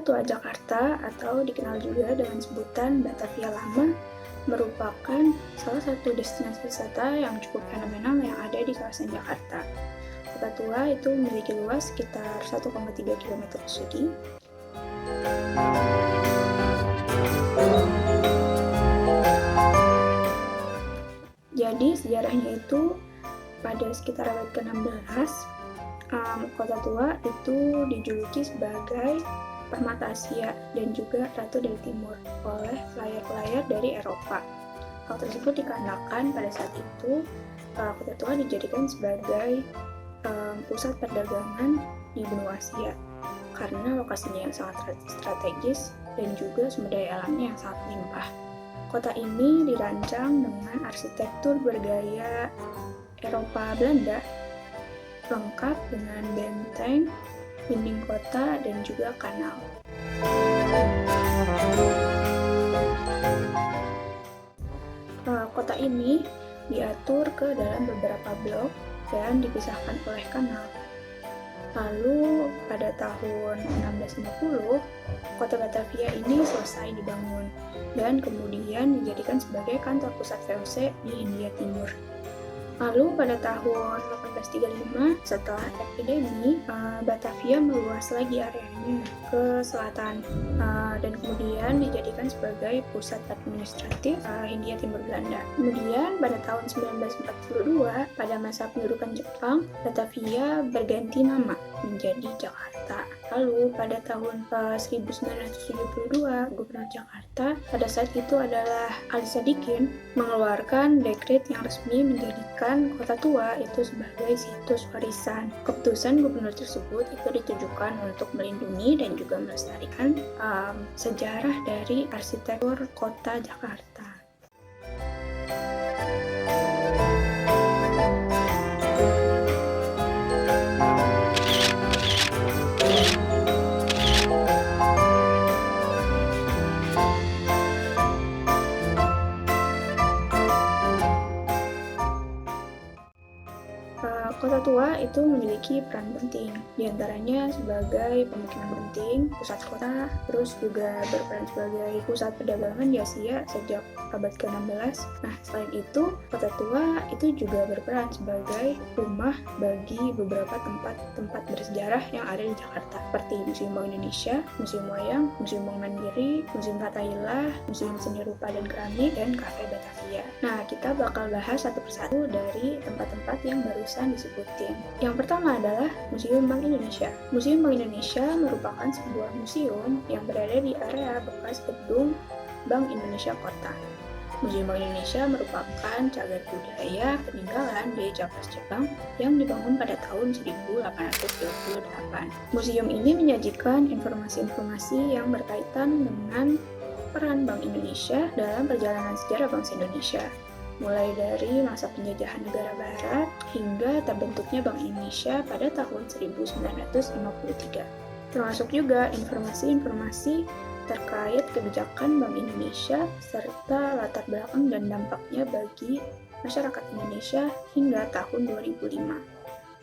Tua Jakarta atau dikenal juga dengan sebutan Batavia Lama merupakan salah satu destinasi wisata yang cukup fenomenal yang ada di kawasan Jakarta. Kota Tua itu memiliki luas sekitar 1,3 km persegi. Jadi sejarahnya itu pada sekitar abad ke-16, Kota Tua itu dijuluki sebagai Permata Asia dan juga Ratu dari Timur oleh pelayar-pelayar dari Eropa. Hal tersebut dikarenakan pada saat itu Kota Tua dijadikan sebagai pusat perdagangan di benua Asia karena lokasinya yang sangat strategis dan juga sumber daya alamnya yang sangat limpah. Kota ini dirancang dengan arsitektur bergaya Eropa Belanda, lengkap dengan benteng, dinding kota, dan juga kanal. Kota ini diatur ke dalam beberapa blok dan dipisahkan oleh kanal. Lalu pada tahun 1650, kota Batavia ini selesai dibangun dan kemudian dijadikan sebagai kantor pusat VOC di Hindia Timur. Lalu pada tahun 1835, setelah epidemi, Batavia meluas lagi areanya ke selatan dan kemudian dijadikan sebagai pusat administratif Hindia Timur Belanda. Kemudian pada tahun 1942, pada masa pendudukan Jepang, Batavia berganti nama menjadi Jakarta. Lalu pada tahun 1972, Gubernur Jakarta pada saat itu adalah Ali Sadikin mengeluarkan dekret yang resmi menjadikan Kota Tua itu sebagai situs warisan. Keputusan gubernur tersebut itu ditujukan untuk melindungi dan juga melestarikan sejarah dari arsitektur Kota Jakarta. Kota Tua itu memiliki peran penting, diantaranya sebagai pemukiman penting, pusat kota, terus juga berperan sebagai pusat perdagangan di Asia sejak abad ke-16. Nah, selain itu, Kota Tua itu juga berperan sebagai rumah bagi beberapa tempat bersejarah yang ada di Jakarta, seperti Museum Bank Indonesia, Museum Wayang, Museum Bank Mandiri, Museum Fathahillah, Museum Seni Rupa dan Keramik, dan Cafe Batavia. Nah, kita bakal bahas satu persatu dari tempat-tempat yang barusan disebutin. Yang pertama adalah Museum Bank Indonesia. Museum Bank Indonesia merupakan sebuah museum yang berada di area bekas gedung Bank Indonesia Kota. Museum Bank Indonesia merupakan cagar budaya peninggalan di Jakarta Jepang yang dibangun pada tahun 1828. Museum ini menyajikan informasi-informasi yang berkaitan dengan peran Bank Indonesia dalam perjalanan sejarah bangsa Indonesia, mulai dari masa penjajahan negara barat hingga terbentuknya Bank Indonesia pada tahun 1953. Termasuk juga informasi-informasi terkait kebijakan Bank Indonesia serta latar belakang dan dampaknya bagi masyarakat Indonesia hingga tahun 2005.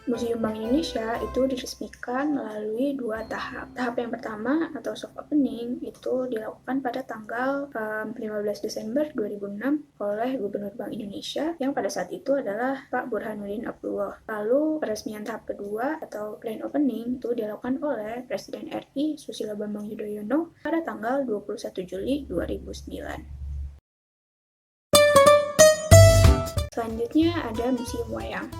Museum Bank Indonesia itu diresmikan melalui 2 tahap. Tahap yang pertama atau soft opening itu dilakukan pada tanggal 15 Desember 2006 oleh Gubernur Bank Indonesia yang pada saat itu adalah Pak Burhanuddin Abdullah. Lalu peresmian tahap kedua atau grand opening itu dilakukan oleh Presiden RI Susilo Bambang Yudhoyono pada tanggal 21 Juli 2009. Selanjutnya ada Museum Wayang.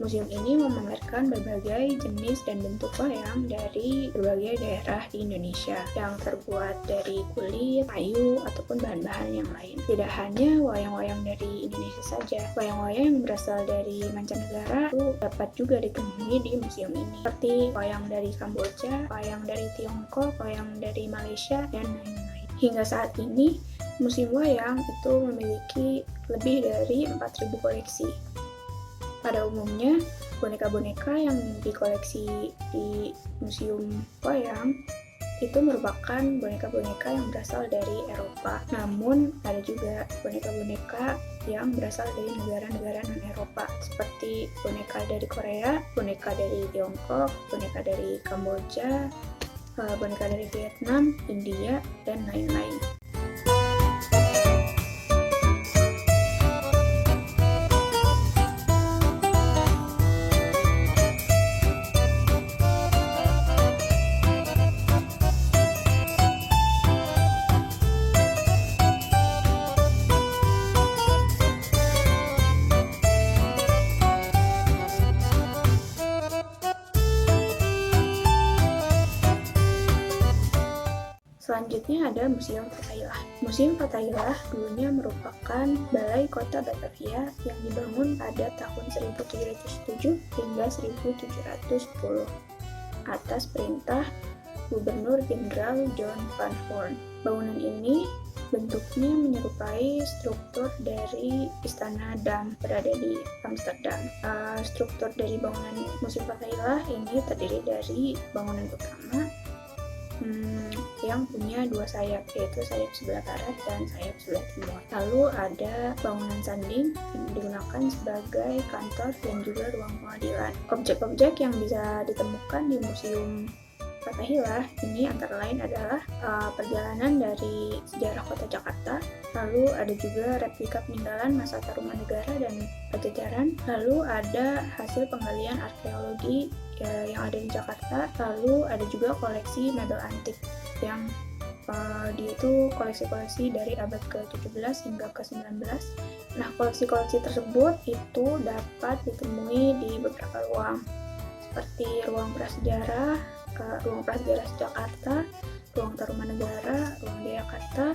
Museum ini memamerkan berbagai jenis dan bentuk wayang dari berbagai daerah di Indonesia yang terbuat dari kulit, kayu, ataupun bahan-bahan yang lain. Tidak hanya wayang-wayang dari Indonesia saja, wayang-wayang yang berasal dari mancanegara itu dapat juga ditemui di museum ini, seperti wayang dari Kamboja, wayang dari Tiongkok, wayang dari Malaysia, dan lain-lain. Hingga saat ini, Museum Wayang itu memiliki lebih dari 4.000 koleksi. Pada umumnya, boneka-boneka yang dikoleksi di Museum Wayang itu merupakan boneka-boneka yang berasal dari Eropa. Namun ada juga boneka-boneka yang berasal dari negara-negara non-Eropa, seperti boneka dari Korea, boneka dari Tiongkok, boneka dari Kamboja, boneka dari Vietnam, India, dan lain-lain. Selanjutnya ada Museum Fathahillah. Museum Fathahillah dulunya merupakan balai kota Batavia yang dibangun pada tahun 1707 hingga 1710 atas perintah Gubernur Jenderal John Van Horn. Bangunan ini bentuknya menyerupai struktur dari Istana Dam berada di Amsterdam. Struktur dari bangunan Museum Fathahillah ini terdiri dari bangunan utama yang punya dua sayap, yaitu sayap sebelah barat dan sayap sebelah timur. Lalu ada bangunan sanding yang digunakan sebagai kantor dan juga ruang pengadilan. Objek-objek yang bisa ditemukan di Museum Fathahillah ini antara lain adalah perjalanan dari sejarah kota Jakarta, lalu ada juga replika peninggalan masa Tarumanegara dan Pajajaran, lalu ada hasil penggalian arkeologi yang ada di Jakarta, lalu ada juga koleksi mebel antik yang itu koleksi-koleksi dari abad ke-17 hingga ke-19. Nah, koleksi-koleksi tersebut itu dapat ditemui di beberapa ruang, seperti ruang prasejarah Jakarta, ruang Tarumanegara, ruang Jayakarta,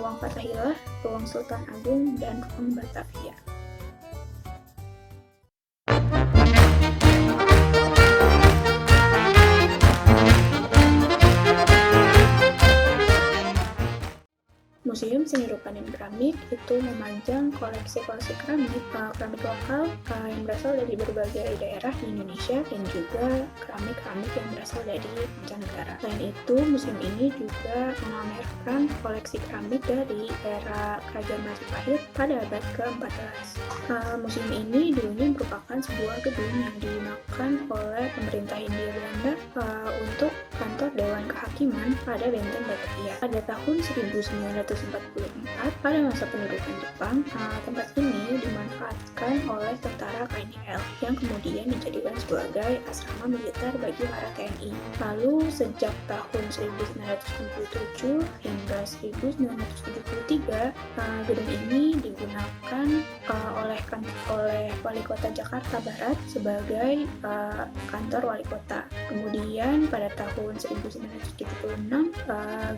ruang Fathahillah, ruang Sultan Agung, dan ruang Batavia. Museum Seni Rupa dan Keramik itu memajang koleksi-koleksi keramik lokal yang berasal dari berbagai daerah di Indonesia dan juga keramik-keramik yang berasal dari mancanegara. Selain itu, museum ini juga memamerkan koleksi keramik dari era Kerajaan Majapahit pada abad ke-14. Museum ini dulunya merupakan sebuah gedung yang digunakan oleh pemerintah Hindia Belanda untuk kantor Dewan Kehakiman pada Benteng Batavia. Pada tahun 1944, pada masa pendudukan Jepang, tempat ini dimanfaatkan oleh tentara KNDL yang kemudian dijadikan sebagai asrama militer bagi para TNI. Lalu sejak tahun 1997 hingga 1973, gedung ini digunakan oleh Wali Kota Jakarta Barat sebagai kantor Wali Kota. Kemudian pada tahun 1976,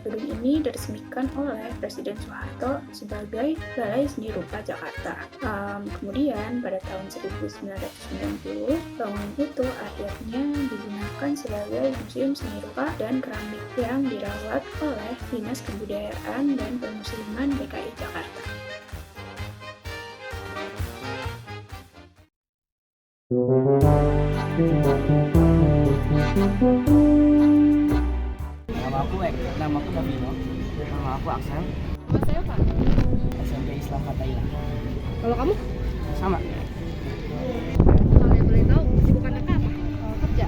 gedung ini diresmikan oleh Presiden Soeharto sebagai Balai Seni Rupa Jakarta. Kemudian pada tahun 1990, bangunan itu akhirnya digunakan sebagai Museum Seni Rupa dan Keramik yang dirawat oleh Dinas Kebudayaan dan Pemusliman DKI Jakarta. Nama aku Davino. Nama aku Aksel. Nama saya Pak. SMP Islam Fathahillah. Kalau kamu? Sama. Kalau yang boleh tahu, kesibukan kakak apa? Kerja.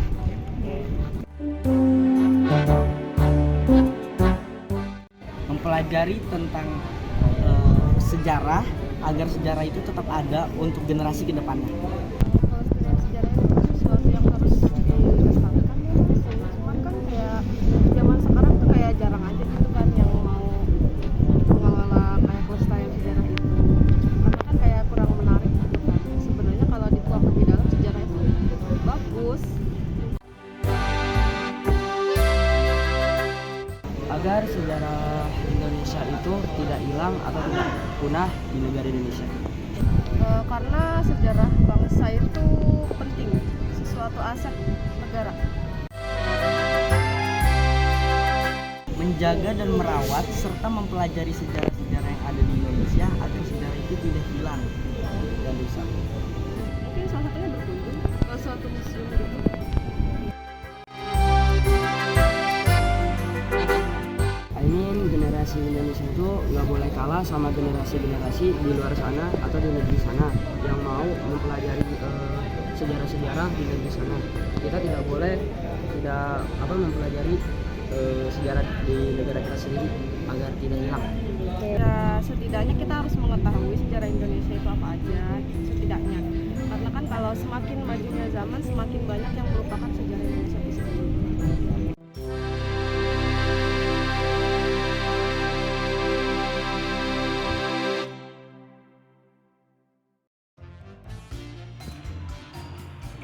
Mempelajari tentang sejarah agar sejarah itu tetap ada untuk generasi kedepannya. Kalau sejarah itu sesuatu yang harus dilestarikan ya. Cuman kan kayak zaman sekarang tuh kayak jarang aja gitu kan yang mau mengelola kayak pelestarian sejarah itu. Karena kan kayak kurang menarik gitu kan. Sebenarnya kalau dikuak lebih dalam sejarah itu bagus. Agar sejarah Indonesia itu tidak hilang atau tidak punah di negara Indonesia. Karena sejarah bangsa itu penting, sesuatu aset negara. Menjaga dan merawat serta mempelajari sejarah-sejarah yang ada di Indonesia agar sejarah itu tidak hilang dan rusak. Mungkin salah satunya berkunjung ke suatu museum gitu. generasi Indonesia itu nggak boleh kalah sama generasi-generasi di luar sana atau di negeri sana yang mau mempelajari sejarah-sejarah di negeri sana. Kita tidak boleh mempelajari sejarah di negara kita sendiri agar tidak hilang. Ya, setidaknya kita harus mengetahui sejarah Indonesia itu apa aja, setidaknya. Karena kan kalau semakin majunya zaman, semakin banyak yang melupakan sejarah Indonesia itu sendiri.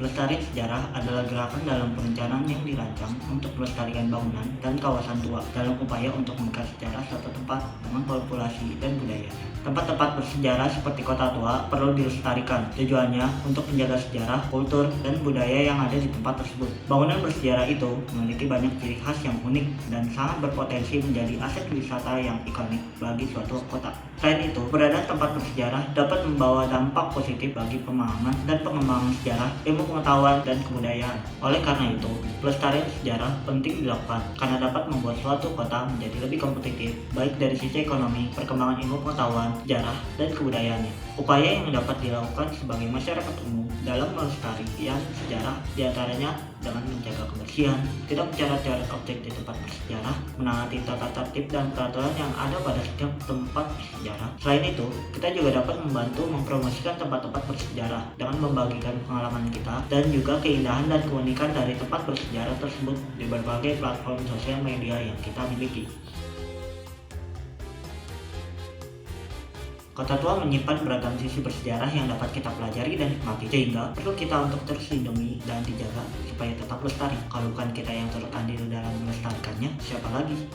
Pelestarian sejarah adalah gerakan dalam perencanaan yang dirancang untuk melestarikan bangunan dan kawasan tua dalam upaya untuk mengangkat sejarah suatu tempat dengan populasi dan budaya. Tempat-tempat bersejarah seperti kota tua perlu dilestarikan. Tujuannya untuk menjaga sejarah, kultur, dan budaya yang ada di tempat tersebut. Bangunan bersejarah itu memiliki banyak ciri khas yang unik dan sangat berpotensi menjadi aset wisata yang ikonik bagi suatu kota. Selain itu, keberadaan tempat bersejarah dapat membawa dampak positif bagi pemahaman dan pengembangan sejarah, ilmu pengetahuan, dan kebudayaan. Oleh karena itu, pelestarian sejarah penting dilakukan karena dapat membuat suatu kota menjadi lebih kompetitif, baik dari sisi ekonomi, perkembangan ilmu pengetahuan, sejarah, dan kebudayaannya. Upaya yang dapat dilakukan sebagai masyarakat umum dalam melestarikan sejarah diantaranya dengan menjaga kebersihan, tidak mencoret-coret objek di tempat bersejarah, menaati tata tertib dan peraturan yang ada pada setiap tempat bersejarah. Selain itu, kita juga dapat membantu mempromosikan tempat-tempat bersejarah dengan membagikan pengalaman kita dan juga keindahan dan keunikan dari tempat bersejarah tersebut di berbagai platform sosial media yang kita miliki. Kota tua menyimpan beragam sisi bersejarah yang dapat kita pelajari dan nikmati, sehingga perlu kita untuk terus lindungi dan dijaga supaya tetap lestari. Kalau bukan kita yang turut andil dalam melestarikannya, siapa lagi?